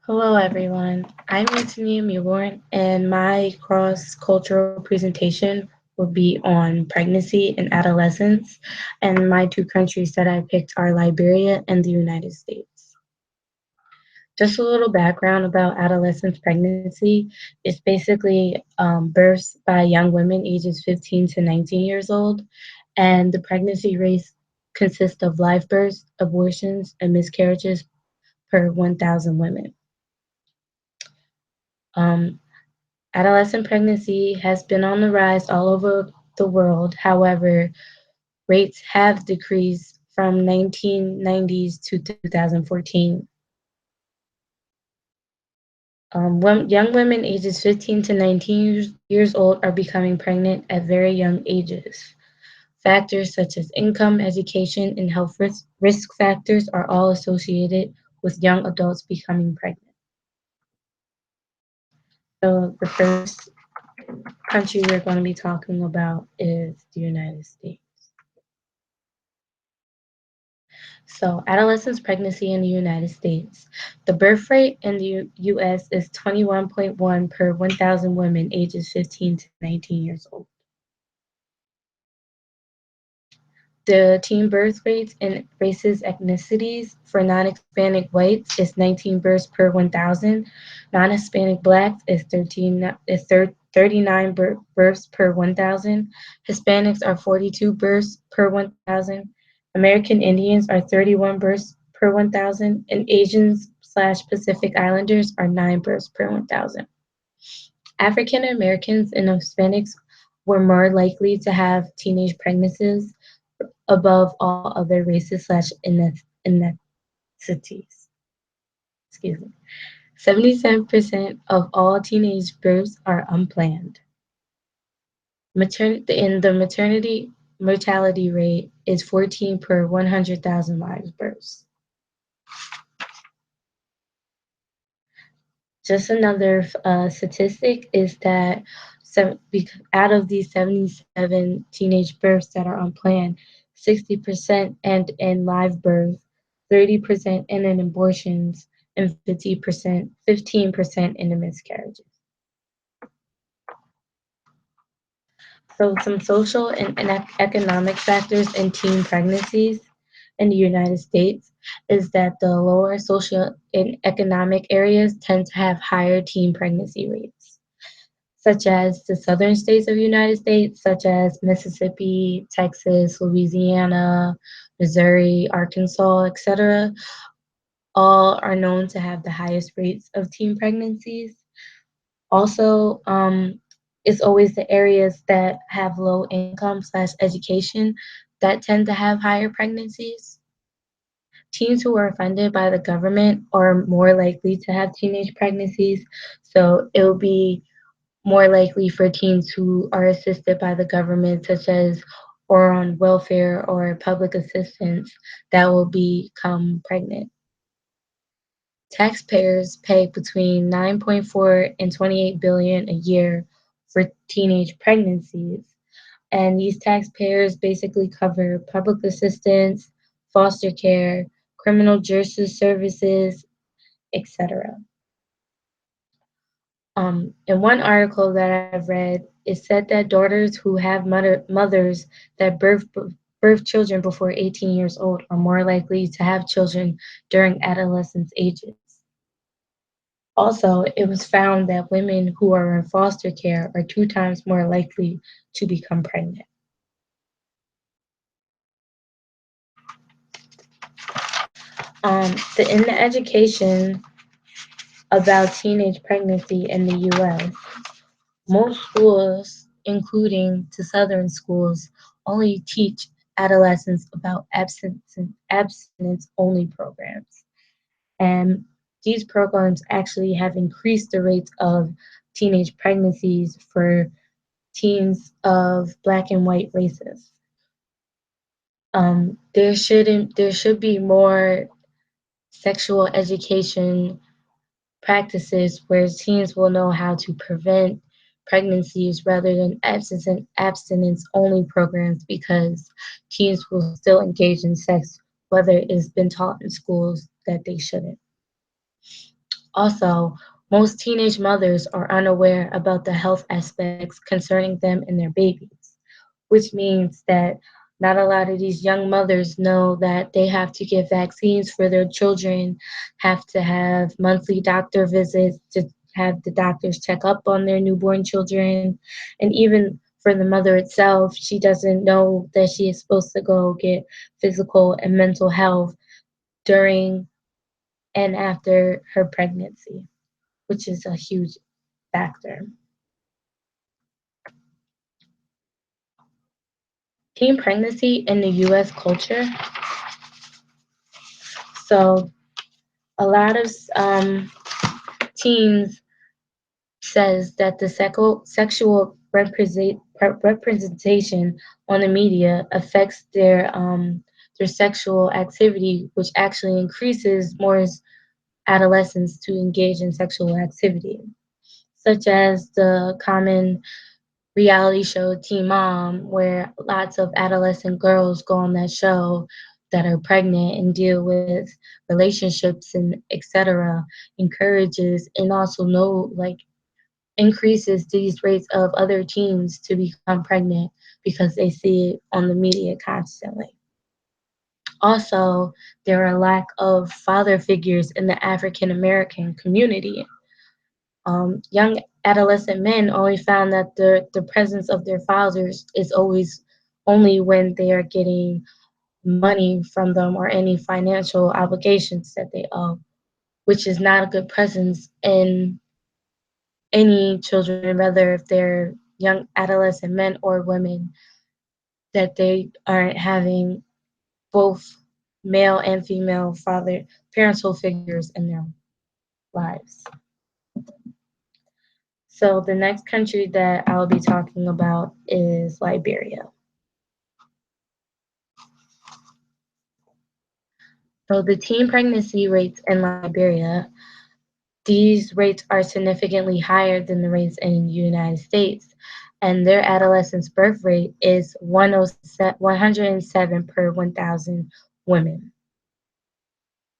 Hello, everyone. I'm Antonia Milborn, and my cross-cultural presentation will be on pregnancy and adolescence. And my two countries that I picked are Liberia and the United States. Just a little background about adolescence pregnancy. It's basically births by young women ages 15 to 19 years old, and the pregnancy rate consists of live births, abortions, and miscarriages per 1,000 women. Um, Adolescent pregnancy has been on the rise all over the world. However, rates have decreased from 1990s to 2014. Young women ages 15 to 19 years old are becoming pregnant at very young ages. Factors such as income, education, and health risk factors are all associated with young adults becoming pregnant. So the first country we're going to be talking about is the United States. So, adolescent pregnancy in the United States. The birth rate in the US is 21.1 per 1,000 women ages 15 to 19 years old. The teen birth rates in races ethnicities for non-Hispanic whites is 19 births per 1,000. Non-Hispanic blacks is 39 births per 1,000. Hispanics are 42 births per 1,000. American Indians are 31 births per 1,000, and Asians/Pacific Islanders are 9 births per 1,000. African Americans and Hispanics were more likely to have teenage pregnancies above all other races/ethnicities. Excuse me. 77% of all teenage births are unplanned. The maternity mortality rate is 14 per 100,000 live births. Just another statistic is that out of these 77 teenage births that are unplanned, 60% end in live birth, 30% end in abortions, and 15% in the miscarriages. So some social and economic factors in teen pregnancies in the United States is that the lower social and economic areas tend to have higher teen pregnancy rates, such as the southern states of the United States, such as Mississippi, Texas, Louisiana, Missouri, Arkansas, etc. All are known to have the highest rates of teen pregnancies. Also, it's always the areas that have low income/education that tend to have higher pregnancies. Teens who are funded by the government are more likely to have teenage pregnancies, so it will be more likely for teens who are assisted by the government, such as or on welfare or public assistance, that will become pregnant. Taxpayers pay between 9.4 and 28 billion a year for teenage pregnancies, and these taxpayers basically cover public assistance, foster care, criminal justice services, etc. In one article that I've read, it said that daughters who have mothers that birth children before 18 years old are more likely to have children during adolescence ages. Also, it was found that women who are in foster care are 2 times more likely to become pregnant. In the education about teenage pregnancy in the U.S., most schools, including to southern schools, only teach adolescents about abstinence-only programs. And these programs actually have increased the rates of teenage pregnancies for teens of Black and white races. There should be more sexual education practices where teens will know how to prevent pregnancies rather than abstinence only programs, because teens will still engage in sex whether it's been taught in schools that they shouldn't. Also, most teenage mothers are unaware about the health aspects concerning them and their babies, which means that not a lot of these young mothers know that they have to get vaccines for their children, have to have monthly doctor visits to have the doctors check up on their newborn children. And even for the mother itself, she doesn't know that she is supposed to go get physical and mental health during and after her pregnancy, which is a huge factor. Teen pregnancy in the US culture. So, a lot of teens says that the sexual representation on the media affects their sexual activity, which actually increases more adolescents to engage in sexual activity, such as the common reality show Teen Mom, where lots of adolescent girls go on that show that are pregnant and deal with relationships and etc. encourages and also know like increases these rates of other teens to become pregnant because they see it on the media constantly. Also, there are a lack of father figures in the African American community. Young adolescent men only found that the presence of their fathers is always only when they are getting money from them or any financial obligations that they owe, which is not a good presence in any children, whether if they're young adolescent men or women, that they aren't having both male and female father parental figures in their lives. So the next country that I'll be talking about is Liberia. So the teen pregnancy rates in Liberia, these rates are significantly higher than the rates in the United States, and their adolescence birth rate is 107 per 1,000 women,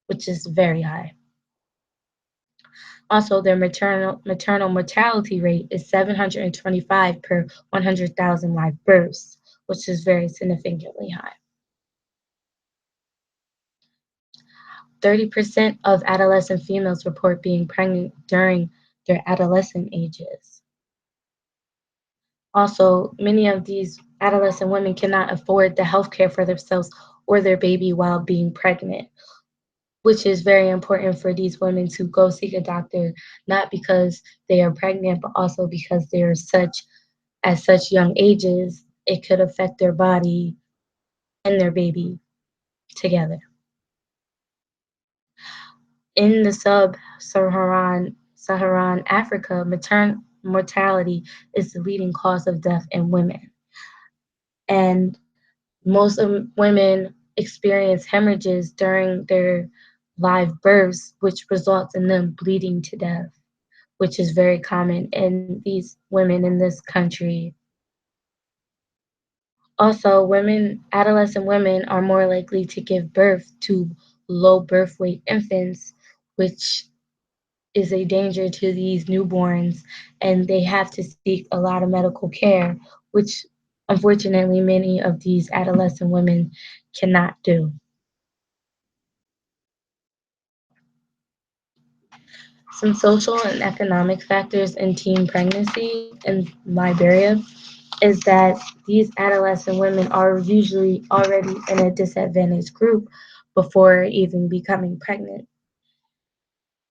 which is very high. Also, their maternal mortality rate is 725 per 100,000 live births, which is very significantly high. 30% of adolescent females report being pregnant during their adolescent ages. Also, many of these adolescent women cannot afford the health care for themselves or their baby while being pregnant, which is very important for these women to go seek a doctor, not because they are pregnant, but also because they're at such young ages, it could affect their body and their baby together. In the Saharan Africa, maternal mortality is the leading cause of death in women. And most of women experience hemorrhages during their live births, which results in them bleeding to death, which is very common in these women in this country. Also, adolescent women are more likely to give birth to low birth weight infants, which is a danger to these newborns, and they have to seek a lot of medical care, which unfortunately many of these adolescent women cannot do. Some social and economic factors in teen pregnancy in Liberia is that these adolescent women are usually already in a disadvantaged group before even becoming pregnant.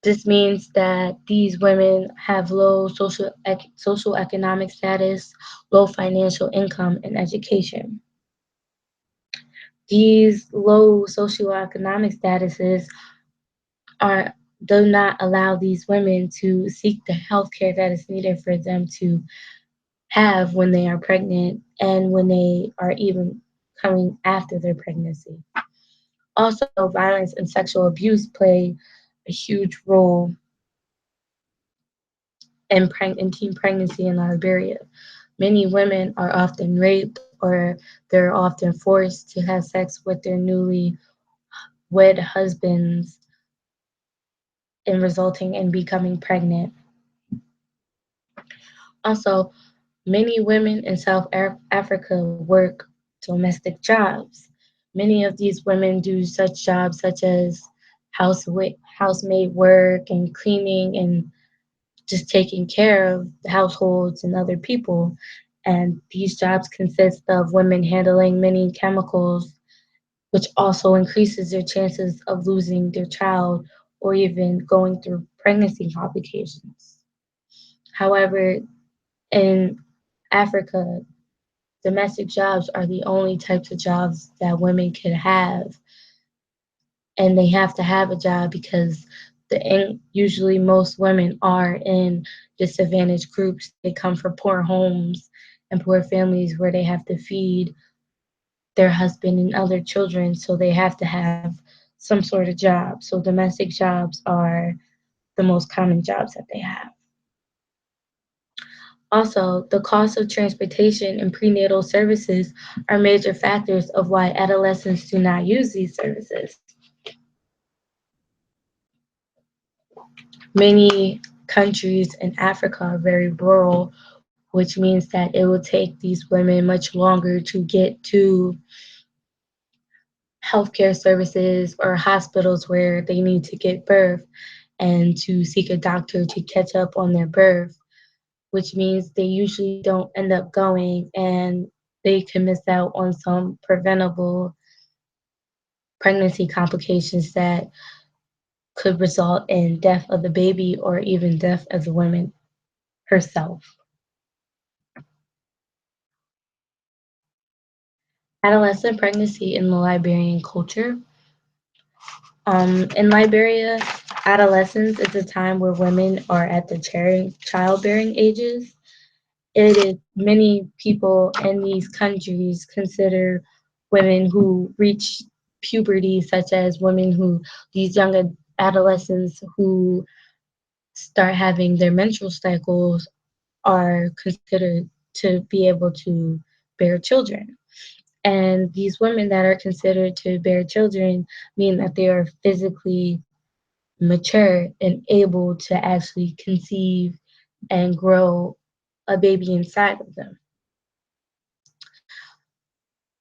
This means that these women have low social economic status, low financial income, and education. These low socioeconomic statuses are do not allow these women to seek the health care that is needed for them to have when they are pregnant and when they are even coming after their pregnancy. Also, violence and sexual abuse play a huge role in teen pregnancy in Liberia. Many women are often raped or they're often forced to have sex with their newly wed husbands and resulting in becoming pregnant. Also, many women in South Africa work domestic jobs. Many of these women do such jobs such as housemaid work and cleaning and just taking care of the households and other people. And these jobs consist of women handling many chemicals, which also increases their chances of losing their child or even going through pregnancy complications. However, in Africa, domestic jobs are the only types of jobs that women can have, and they have to have a job because usually most women are in disadvantaged groups. They come from poor homes and poor families where they have to feed their husband and other children, so they have to have some sort of job. So domestic jobs are the most common jobs that they have. Also, the cost of transportation and prenatal services are major factors of why adolescents do not use these services. Many countries in Africa are very rural, which means that it will take these women much longer to get to healthcare services or hospitals where they need to get birth and to seek a doctor to catch up on their birth, which means they usually don't end up going and they can miss out on some preventable pregnancy complications that could result in death of the baby or even death of the woman herself. Adolescent pregnancy in the Liberian culture. In Liberia, adolescence is a time where women are at the childbearing ages. It is many people in these countries consider women who reach puberty, such as women who these young adolescents who start having their menstrual cycles are considered to be able to bear children. And these women that are considered to bear children mean that they are physically mature and able to actually conceive and grow a baby inside of them.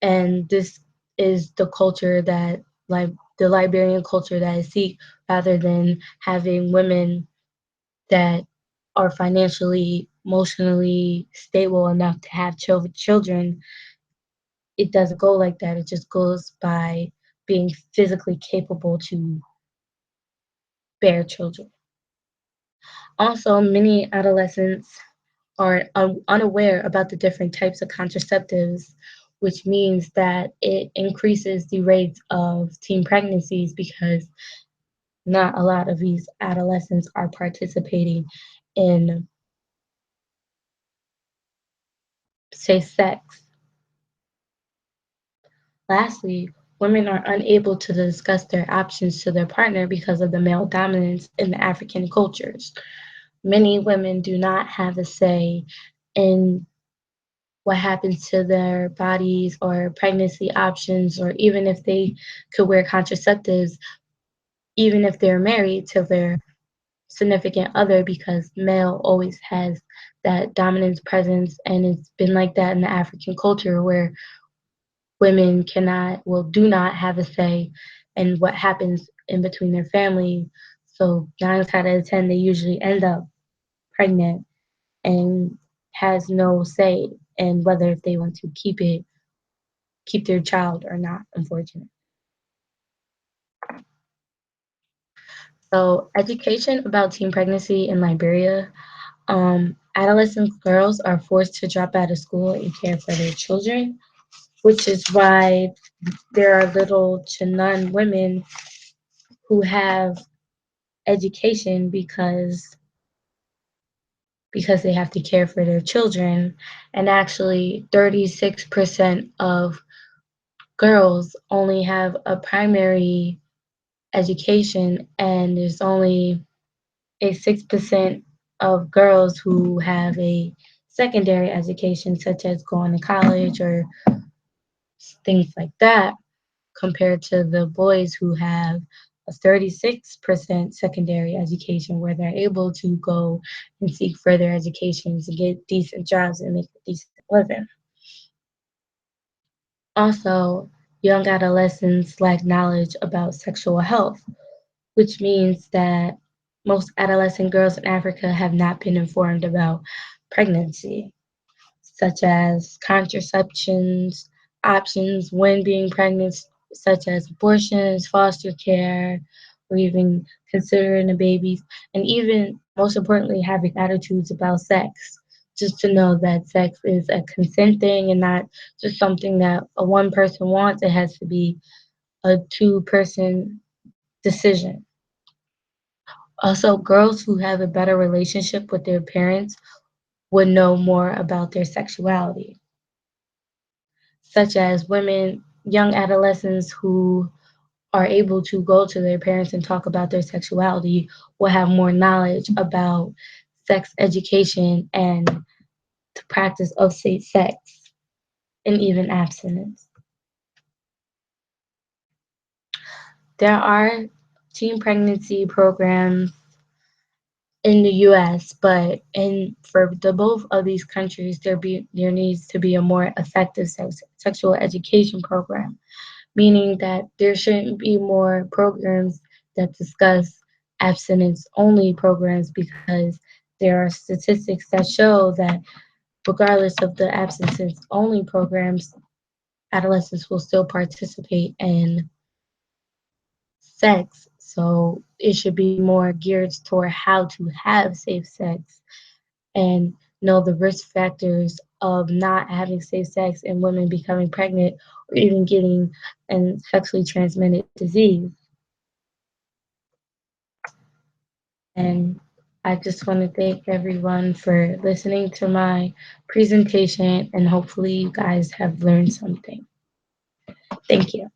And this is the culture that, like, the Liberian culture that I seek, rather than having women that are financially, emotionally stable enough to have children. It doesn't go like that. It just goes by being physically capable to bear children. Also, many adolescents are unaware about the different types of contraceptives, which means that it increases the rates of teen pregnancies because not a lot of these adolescents are participating in safe sex. Lastly, women are unable to discuss their options to their partner because of the male dominance in the African cultures. Many women do not have a say in what happens to their bodies or pregnancy options, or even if they could wear contraceptives, even if they're married to their significant other, because male always has that dominance presence. And it's been like that in the African culture where women do not have a say in what happens in between their family. So 9 out of 10, they usually end up pregnant and has no say in whether if they want to keep their child or not, unfortunately. So education about teen pregnancy in Liberia. Adolescent girls are forced to drop out of school and care for their children, which is why there are little to none women who have education because they have to care for their children. And actually 36% of girls only have a primary education, and there's only a 6% of girls who have a secondary education, such as going to college or things like that, compared to the boys who have a 36% secondary education where they're able to go and seek further educations and get decent jobs and make a decent living. Also, young adolescents lack knowledge about sexual health, which means that most adolescent girls in Africa have not been informed about pregnancy, such as contraceptions, options when being pregnant, such as abortions, foster care, or even considering a baby, and even most importantly, having attitudes about sex. Just to know that sex is a consent thing and not just something that a one person wants. It has to be a two-person decision. Also, girls who have a better relationship with their parents would know more about their sexuality, such as women, young adolescents who are able to go to their parents and talk about their sexuality will have more knowledge about sex education and the practice of safe sex and even abstinence. There are teen pregnancy programs in the US, but for the both of these countries there needs to be a more effective sexual education program, meaning that there shouldn't be more programs that discuss abstinence only programs because there are statistics that show that regardless of the abstinence only programs, adolescents will still participate in sex. So it should be more geared toward how to have safe sex and know the risk factors of not having safe sex and women becoming pregnant or even getting a sexually transmitted disease. And I just want to thank everyone for listening to my presentation, and hopefully you guys have learned something. Thank you.